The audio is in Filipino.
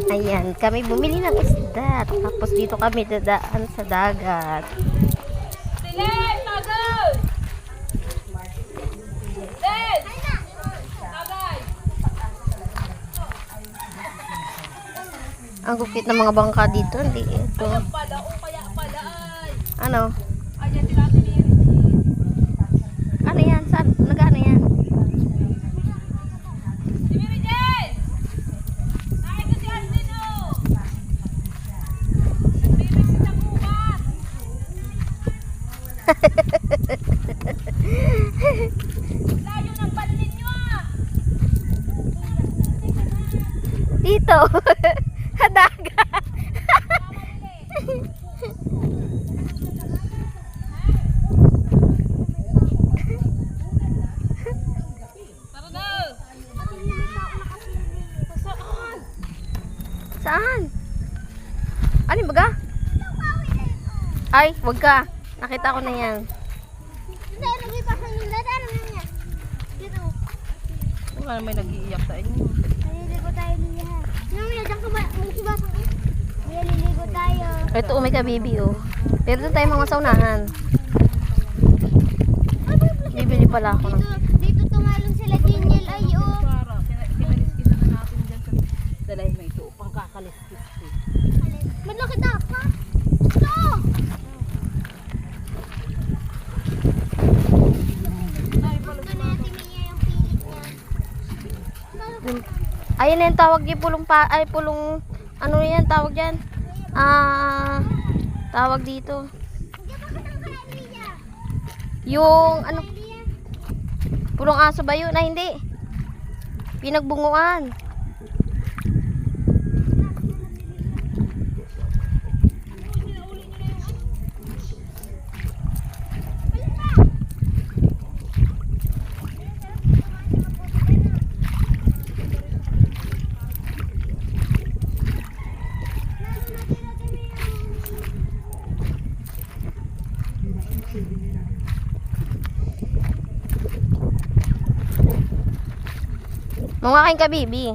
Ayan, kami bumili ng isda. Tapos dito kami dadaan sa dagat. Silay! Tagay! Silay! Tagay! Ang gupit ng mga bangka dito. Hindi ito. Ayan pala, o kaya pala ay. Ano? Ayan sila tiniri. Ano yan? Saan? Nagano yan? Si Mary Jane! Nakita si Alvin o! Nagbibigit sa bukas! Layo ng balin nyo ah! Dito. Dagat. Tara na! Saan? Saan? Ano yung baga? Ay, wag ka. Nakita ko na yan. Wala may nag-iiyak sa inyo. Naliligo tayo niya. Mamaya, dyan ka ba? Magsibasa ka. May naliligo tayo. Ito, may kabibi, oh. Pero doon tayo mga saunahan. Bibili pala ako ng... Dito tumalong sila Daniel ay oh. Para, kinaliskis na natin dyan sa dalahin mo ito. Pangkakaliskis ko. Malaki dapat. Ito! Gusto natin niya yung pilit niya. Ayun na yung tawag yung pulong pa... Ay, pulong... Ano yan tawag yan? Tawag dito. Hindi ba kasang Liya? Yung ano... Liya? Pulong aso ba yun? Ay, hindi. Pinagbunguan. Mga kain kabibi.